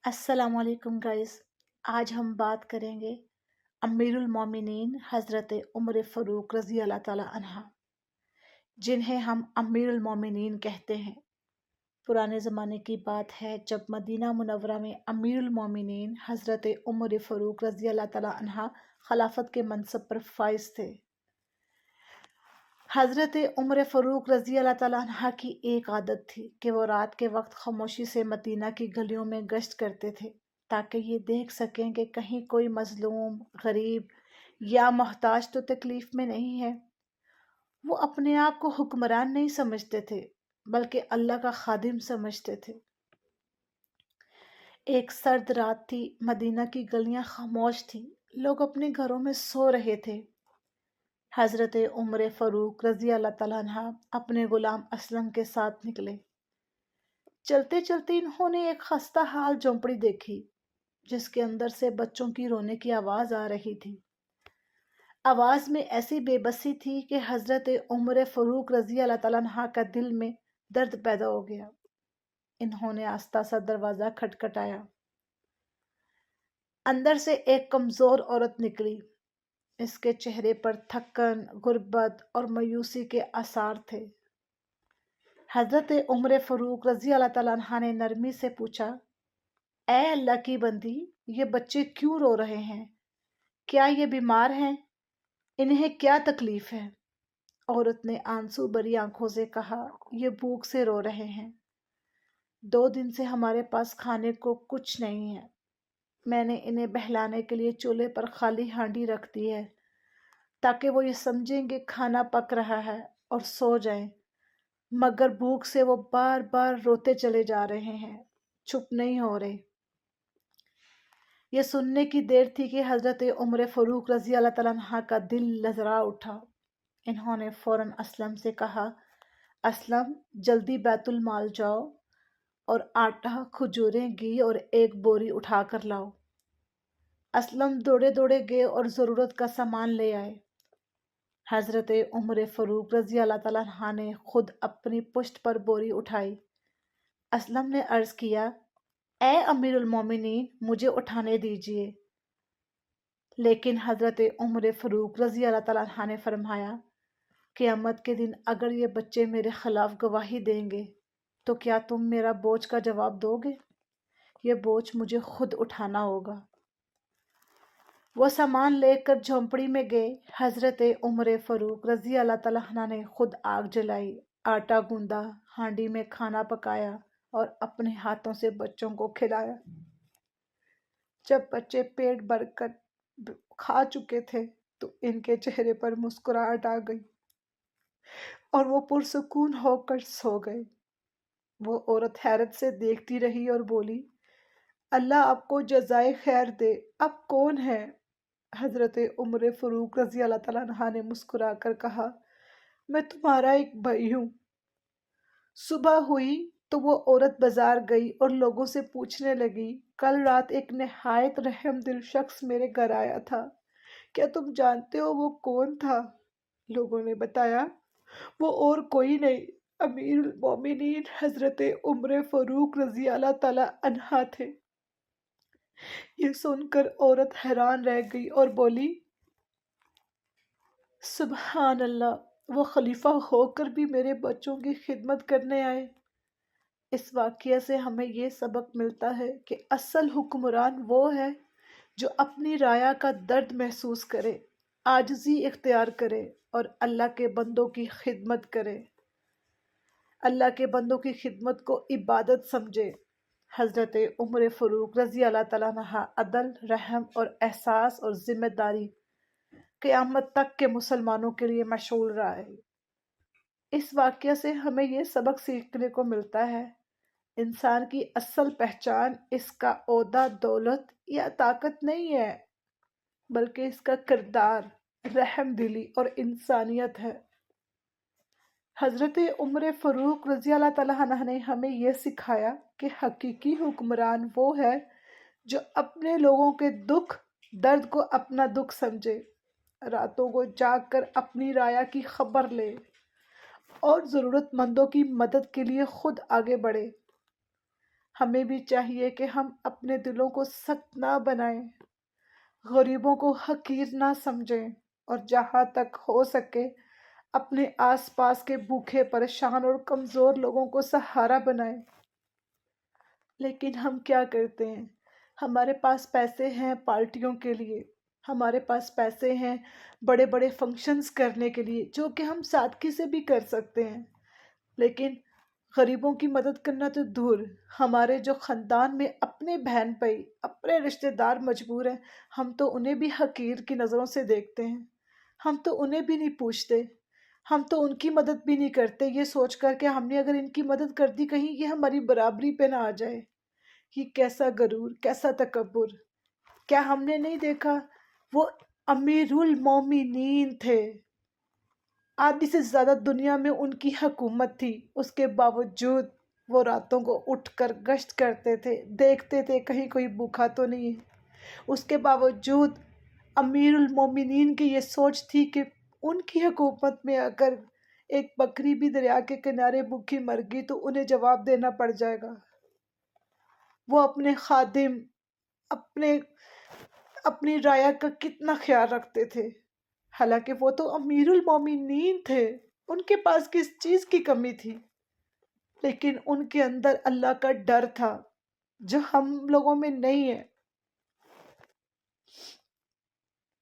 السلام علیکم گائز. آج ہم بات کریں گے امیر المومنین حضرت عمر فاروق رضی اللہ تعالی عنہ، جنہیں ہم امیر المومنین کہتے ہیں. پرانے زمانے کی بات ہے جب مدینہ منورہ میں امیر المومنین حضرت عمر فاروق رضی اللہ تعالی عنہ خلافت کے منصب پر فائز تھے. حضرت عمر فاروق رضی اللہ تعالیٰ عنہ کی ایک عادت تھی کہ وہ رات کے وقت خاموشی سے مدینہ کی گلیوں میں گشت کرتے تھے تاکہ یہ دیکھ سکیں کہ کہیں کوئی مظلوم، غریب یا محتاج تو تکلیف میں نہیں ہے. وہ اپنے آپ کو حکمران نہیں سمجھتے تھے بلکہ اللہ کا خادم سمجھتے تھے. ایک سرد رات تھی، مدینہ کی گلیاں خاموش تھیں، لوگ اپنے گھروں میں سو رہے تھے. حضرت عمر فاروق رضی اللہ تعالیٰ عنہ اپنے غلام اسلم کے ساتھ نکلے. چلتے چلتے انہوں نے ایک خستہ حال جھونپڑی دیکھی جس کے اندر سے بچوں کی رونے کی آواز آ رہی تھی. آواز میں ایسی بے بسی تھی کہ حضرت عمر فاروق رضی اللہ تعالیٰ عنہ کا دل میں درد پیدا ہو گیا. انہوں نے آہستہ سا دروازہ کھٹکھٹایا. اندر سے ایک کمزور عورت نکلی. اس کے چہرے پر تھکن، غربت اور مایوسی کے آثار تھے. حضرت عمر فاروق رضی اللہ تعالیٰ عنہ نے نرمی سے پوچھا، اے اللہ کی بندی، یہ بچے کیوں رو رہے ہیں؟ کیا یہ بیمار ہیں؟ انہیں کیا تکلیف ہے؟ عورت نے آنسو بھری آنکھوں سے کہا، یہ بھوک سے رو رہے ہیں. 2 دن سے ہمارے پاس کھانے کو کچھ نہیں ہے. میں نے انہیں بہلانے کے لیے چولہے پر خالی ہانڈی رکھ دی ہے تاکہ وہ یہ سمجھیں کہ کھانا پک رہا ہے اور سو جائیں، مگر بھوک سے وہ بار بار روتے چلے جا رہے ہیں، چپ نہیں ہو رہے. یہ سننے کی دیر تھی کہ حضرت عمر فاروق رضی اللہ تعالیٰ عنہ کا دل لرزا اٹھا. انہوں نے فوراً اسلم سے کہا، اسلم، جلدی بیت المال جاؤ اور آٹا، کھجوریں، گھی اور ایک بوری اٹھا کر لاؤ. اسلم دوڑے دوڑے گئے اور ضرورت کا سامان لے آئے. حضرت عمر فاروق رضی اللہ تعالیٰ عنہ نے خود اپنی پشت پر بوری اٹھائی. اسلم نے عرض کیا، اے امیر المومنین، مجھے اٹھانے دیجیے. لیکن حضرت عمر فاروق رضی اللہ تعالیٰ عنہ نے فرمایا، قیامت کے دن اگر یہ بچے میرے خلاف گواہی دیں گے تو کیا تم میرا بوجھ کا جواب دو گے؟ یہ بوجھ مجھے خود اٹھانا ہوگا. وہ سامان لے کر جھونپڑی میں گئے. حضرت عمر فاروق رضی اللہ تعالیٰ عنہ نے خود آگ جلائی، آٹا گوندا، ہانڈی میں کھانا پکایا اور اپنے ہاتھوں سے بچوں کو کھلایا. جب بچے پیٹ بھر کر کھا چکے تھے تو ان کے چہرے پر مسکراہٹ آ گئی اور وہ پرسکون ہو کر سو گئے. وہ عورت حیرت سے دیکھتی رہی اور بولی، اللہ آپ کو جزائے خیر دے، اب کون ہے؟ حضرت عمر فاروق رضی اللہ تعالیٰ عنہ نے مسکرا کر کہا، میں تمہارا ایک بھائی ہوں. صبح ہوئی تو وہ عورت بازار گئی اور لوگوں سے پوچھنے لگی، کل رات ایک نہایت رحم دل شخص میرے گھر آیا تھا، کیا تم جانتے ہو وہ کون تھا؟ لوگوں نے بتایا، وہ اور کوئی نہیں، امیر المومنین حضرت عمر فاروق رضی اللہ تعالیٰ عنہ تھے. یہ سن کر عورت حیران رہ گئی اور بولی، سبحان اللہ، وہ خلیفہ ہو کر بھی میرے بچوں کی خدمت کرنے آئے. اس واقعہ سے ہمیں یہ سبق ملتا ہے کہ اصل حکمران وہ ہے جو اپنی رعایا کا درد محسوس کرے، عاجزی اختیار کرے اور اللہ کے بندوں کی خدمت کرے، اللہ کے بندوں کی خدمت کو عبادت سمجھے. حضرت عمر فاروق رضی اللہ تعالیٰ عنہ عدل، رحم اور احساس اور ذمہ داری قیامت تک کے مسلمانوں کے لیے مشعول رہا ہے. اس واقعہ سے ہمیں یہ سبق سیکھنے کو ملتا ہے، انسان کی اصل پہچان اس کا عہدہ، دولت یا طاقت نہیں ہے، بلکہ اس کا کردار، رحم دلی اور انسانیت ہے. حضرت عمر فاروق رضی اللہ تعالیٰ عنہ نے ہمیں یہ سکھایا کہ حقیقی حکمران وہ ہے جو اپنے لوگوں کے دکھ درد کو اپنا دکھ سمجھے، راتوں کو جاگ کر اپنی رعایا کی خبر لے اور ضرورت مندوں کی مدد کے لیے خود آگے بڑھے. ہمیں بھی چاہیے کہ ہم اپنے دلوں کو سخت نہ بنائیں، غریبوں کو حقیر نہ سمجھیں، اور جہاں تک ہو سکے اپنے آس پاس کے بھوکے، پریشان اور کمزور لوگوں کو سہارا بنائیں۔ لیکن ہم کیا کرتے ہیں؟ ہمارے پاس پیسے ہیں پارٹیوں کے لیے، ہمارے پاس پیسے ہیں بڑے بڑے فنکشنز کرنے کے لیے، جو کہ ہم سادگی سے بھی کر سکتے ہیں، لیکن غریبوں کی مدد کرنا تو دور۔ ہمارے جو خاندان میں اپنے بہن بھائی، اپنے رشتہ دار مجبور ہیں، ہم تو انہیں بھی حقیر کی نظروں سے دیکھتے ہیں، ہم تو انہیں بھی نہیں پوچھتے، ہم تو ان کی مدد بھی نہیں کرتے، یہ سوچ کر کہ ہم نے اگر ان کی مدد کر دی کہیں یہ ہماری برابری پہ نہ آ جائے۔ یہ کیسا غرور، کیسا تکبر! کیا ہم نے نہیں دیکھا وہ امیر المومنین تھے، آدھی سے زیادہ دنیا میں ان کی حکومت تھی، اس کے باوجود وہ راتوں کو اٹھ کر گشت کرتے تھے، دیکھتے تھے کہیں کوئی بھوکا تو نہیں ہے۔ اس کے باوجود امیر المومنین کی یہ سوچ تھی کہ ان کی حکومت میں اگر ایک بکری بھی دریا کے کنارے بھوکی مر گئی تو انہیں جواب دینا پڑ جائے گا۔ وہ اپنے خادم، اپنی رعایا کا کتنا خیال رکھتے تھے، حالانکہ وہ تو امیر المومنین تھے، ان کے پاس کس چیز کی کمی تھی؟ لیکن ان کے اندر اللہ کا ڈر تھا، جو ہم لوگوں میں نہیں ہے۔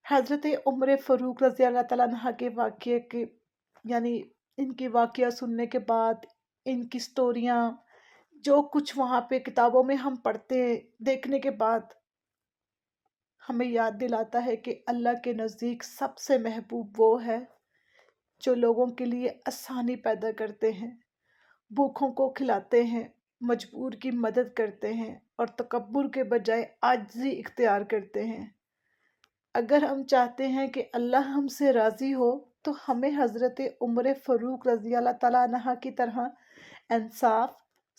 حضرت عمر فاروق رضی اللہ تعالیٰ عنہ کے واقعے کے ان کی واقعہ سننے کے بعد، ان کی سٹوریاں، جو کچھ وہاں پہ کتابوں میں ہم پڑھتے ہیں، دیکھنے کے بعد ہمیں یاد دلاتا ہے کہ اللہ کے نزدیک سب سے محبوب وہ ہے جو لوگوں کے لیے آسانی پیدا کرتے ہیں، بھوکوں کو کھلاتے ہیں، مجبور کی مدد کرتے ہیں، اور تکبر کے بجائے عاجزی اختیار کرتے ہیں۔ اگر ہم چاہتے ہیں کہ اللہ ہم سے راضی ہو تو ہمیں حضرت عمر فاروق رضی اللہ تعالیٰ عنہ کی طرح انصاف،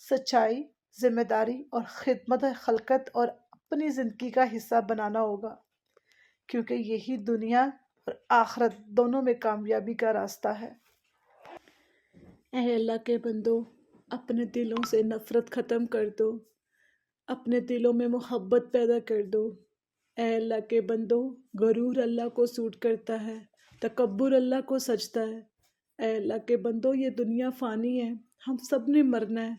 سچائی، ذمہ داری اور خدمت خلقت اور اپنی زندگی کا حصہ بنانا ہوگا، کیونکہ یہی دنیا اور آخرت دونوں میں کامیابی کا راستہ ہے۔ اے اللہ کے بندو، اپنے دلوں سے نفرت ختم کر دو، اپنے دلوں میں محبت پیدا کر دو۔ اے اللہ کے بندو، غرور اللہ کو سوٹ کرتا ہے، تکبر اللہ کو سجتا ہے۔ اے اللہ کے بندو، یہ دنیا فانی ہے، ہم سب نے مرنا ہے،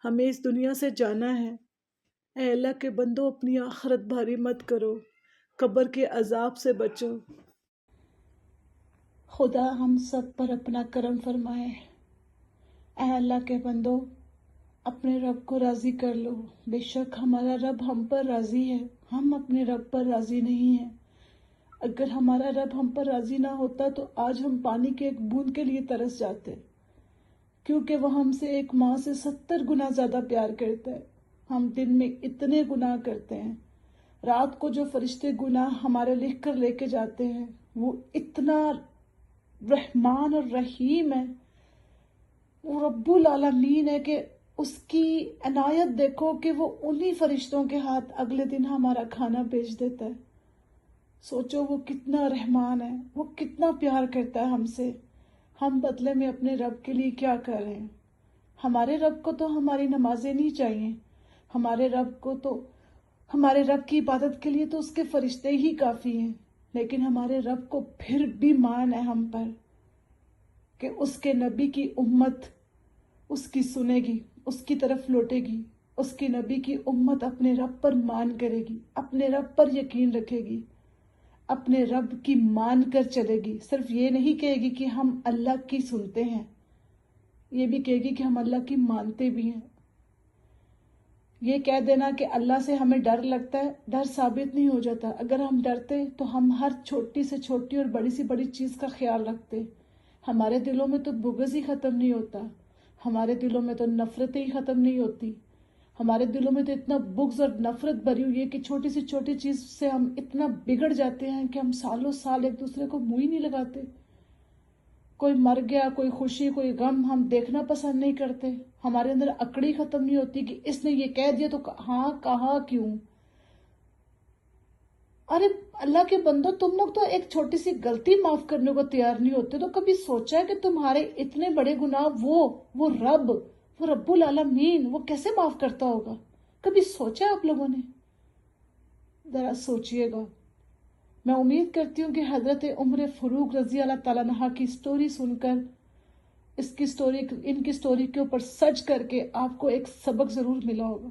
ہمیں اس دنیا سے جانا ہے۔ اے اللہ کے بندو، اپنی آخرت بھاری مت کرو، قبر کے عذاب سے بچو۔ خدا ہم سب پر اپنا کرم فرمائے۔ اے اللہ کے بندو، اپنے رب کو راضی کر لو، بے شک ہمارا رب ہم پر راضی ہے، ہم اپنے رب پر راضی نہیں ہیں۔ اگر ہمارا رب ہم پر راضی نہ ہوتا تو آج ہم پانی کے ایک بوند کے لیے ترس جاتے، کیونکہ وہ ہم سے ایک ماں سے 70 گنا زیادہ پیار کرتا ہے۔ ہم دن میں اتنے گناہ کرتے ہیں، رات کو جو فرشتے گناہ ہمارے لکھ کر لے کے جاتے ہیں، وہ اتنا رحمان اور رحیم ہے، وہ رب العالمین ہے کہ اس کی عنایت دیکھو کہ وہ انہی فرشتوں کے ہاتھ اگلے دن ہمارا کھانا بھیج دیتا ہے۔ سوچو وہ کتنا رحمان ہے، وہ کتنا پیار کرتا ہے ہم سے۔ ہم بدلے میں اپنے رب کے لیے کیا کر رہے ہیں؟ ہمارے رب کو تو ہماری نمازیں نہیں چاہیے، ہمارے رب کی عبادت کے لیے تو اس کے فرشتے ہی کافی ہیں، لیکن ہمارے رب کو پھر بھی مان ہے ہم پر کہ اس کے نبی کی امت اس کی سنے گی، اس کی طرف لوٹے گی، اس کی نبی کی امت اپنے رب پر مان کرے گی، اپنے رب پر یقین رکھے گی، اپنے رب کی مان کر چلے گی۔ صرف یہ نہیں کہے گی کہ ہم اللہ کی سنتے ہیں، یہ بھی کہے گی کہ ہم اللہ کی مانتے بھی ہیں۔ یہ کہہ دینا کہ اللہ سے ہمیں ڈر لگتا ہے، ڈر ثابت نہیں ہو جاتا۔ اگر ہم ڈرتے تو ہم ہر چھوٹی سے چھوٹی اور بڑی سے بڑی چیز کا خیال رکھتے۔ ہمارے دلوں میں تو بغض ہی ختم نہیں ہوتا، ہمارے دلوں میں تو نفرتیں ہی ختم نہیں ہوتی، ہمارے دلوں میں تو اتنا بغض اور نفرت بھری ہوئی ہے کہ چھوٹی سے چھوٹی چیز سے ہم اتنا بگڑ جاتے ہیں کہ ہم سالوں سال ایک دوسرے کو منہ ہی نہیں لگاتے۔ کوئی مر گیا، کوئی خوشی، کوئی غم ہم دیکھنا پسند نہیں کرتے، ہمارے اندر اکڑی ختم نہیں ہوتی کہ اس نے یہ کہہ دیا تو ہاں کہا کیوں۔ ارے اللہ کے بندو، تم لوگ تو ایک چھوٹی سی غلطی معاف کرنے کو تیار نہیں ہوتے، تو کبھی سوچا ہے کہ تمہارے اتنے بڑے گناہ وہ رب، وہ رب العالمین وہ کیسے معاف کرتا ہوگا؟ کبھی سوچا آپ لوگوں نے؟ ذرا سوچئے گا۔ میں امید کرتی ہوں کہ حضرت عمر فاروق رضی اللہ تعالیٰ عنہ کی سٹوری سن کر ان کی سٹوری کے اوپر سرچ کر کے آپ کو ایک سبق ضرور ملا ہوگا۔